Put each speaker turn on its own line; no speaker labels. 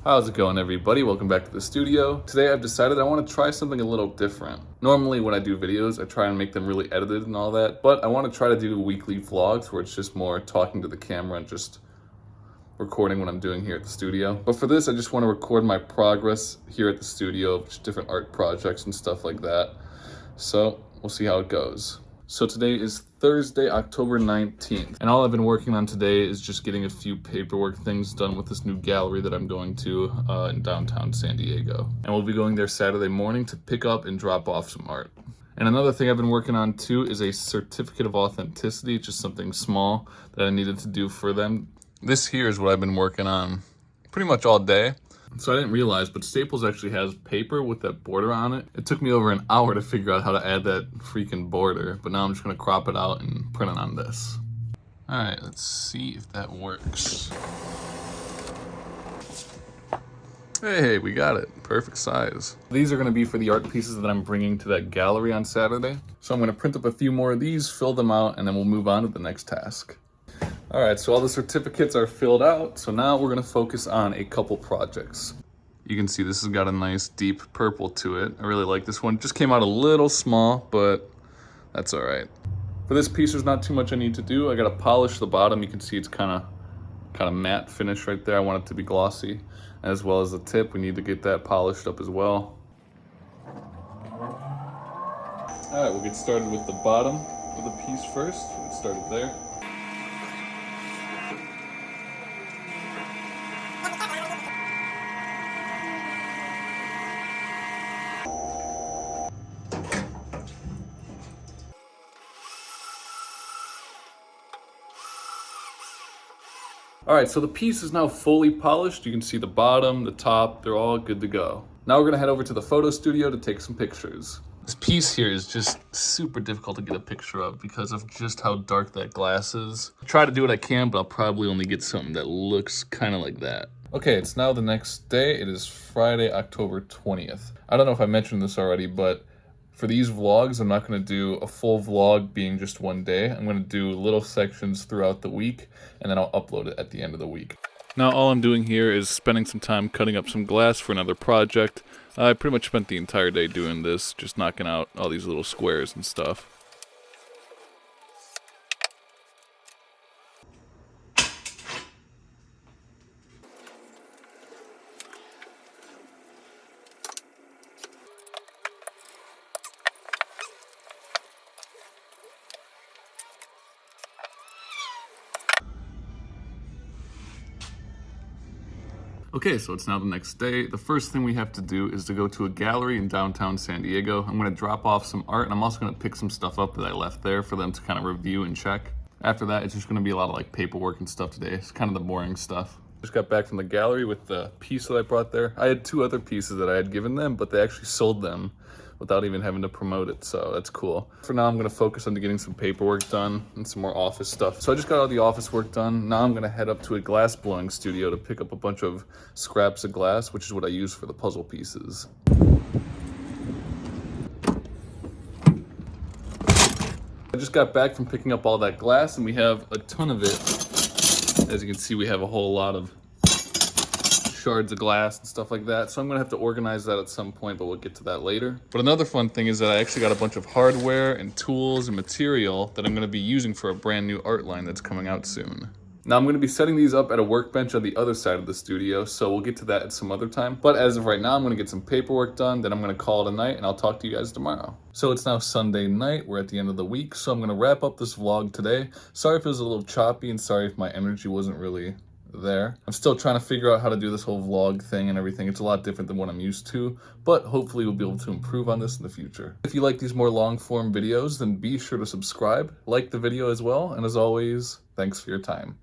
How's it going, everybody? Welcome back to the studio. Today I've decided I want to try something a little different. Normally when I do videos, I try and make them really edited and all that, but I want to try to do weekly vlogs where it's just more talking to the camera and just recording what I'm doing here at the studio. But for this, I just want to record my progress here at the studio, just different art projects and stuff like that. So we'll see how it goes. So today is Thursday, October 19th, and all I've been working on today is just getting a few paperwork things done with this new gallery that I'm going to in downtown San Diego. And we'll be going there Saturday morning to pick up and drop off some art. And another thing I've been working on too is a certificate of authenticity, just something small that I needed to do for them. This here is what I've been working on pretty much all day. So I didn't realize, but Staples actually has paper with that border on it. It took me over an hour to figure out how to add that freaking border, but now I'm just gonna crop it out and print it on this. All right, let's see if that works. Hey, we got it, perfect size. These are gonna be for the art pieces that I'm bringing to that gallery on Saturday. So I'm gonna print up a few more of these, fill them out, and then we'll move on to the next task. All right, so all the certificates are filled out. So now we're gonna focus on a couple projects. You can see this has got a nice deep purple to it. I really like this one. It just came out a little small, but that's all right. For this piece, there's not too much I need to do. I gotta polish the bottom. You can see it's kind of matte finish right there. I want it to be glossy, as well as the tip. We need to get that polished up as well. All right, we'll get started with the bottom of the piece first. We'll get started there. All right, so the piece is now fully polished. You can see the bottom, the top, they're all good to go. Now we're gonna head over to the photo studio to take some pictures. This piece here is just super difficult to get a picture of because of just how dark that glass is. I'll try to do what I can, but I'll probably only get something that looks kind of like that. Okay, it's now the next day. It is Friday, October 20th. I don't know if I mentioned this already, but for these vlogs, I'm not going to do a full vlog being just one day. I'm going to do little sections throughout the week, and then I'll upload it at the end of the week. Now all I'm doing here is spending some time cutting up some glass for another project. I pretty much spent the entire day doing this, just knocking out all these little squares and stuff. Okay, so it's now the next day. The first thing we have to do is to go to a gallery in downtown San Diego. I'm gonna drop off some art, and I'm also gonna pick some stuff up that I left there for them to kind of review and check. After that, it's just gonna be a lot of like paperwork and stuff today. It's kind of the boring stuff. Just got back from the gallery with the piece that I brought there. I had two other pieces that I had given them, but they actually sold them without even having to promote it, so that's cool. For now, I'm gonna focus on getting some paperwork done and some more office stuff. So I just got all the office work done. Now I'm gonna head up to a glass blowing studio to pick up a bunch of scraps of glass, which is what I use for the puzzle pieces. I just got back from picking up all that glass, and we have a ton of it. As you can see, we have a whole lot of shards of glass and stuff like that. So I'm gonna have to organize that at some point, but we'll get to that later. But another fun thing is that I actually got a bunch of hardware and tools and material that I'm gonna be using for a brand new art line that's coming out soon. Now I'm gonna be setting these up at a workbench on the other side of the studio, so we'll get to that at some other time. But as of right now, I'm gonna get some paperwork done, then I'm gonna call it a night, and I'll talk to you guys tomorrow. So it's now Sunday night, we're at the end of the week, so I'm gonna wrap up this vlog today. Sorry if it was a little choppy, and sorry if my energy wasn't really there. I'm still trying to figure out how to do this whole vlog thing and everything. It's a lot different than what I'm used to, but hopefully we'll be able to improve on this in the future. If you like these more long form videos, then be sure to subscribe, like the video as well, and as always, thanks for your time.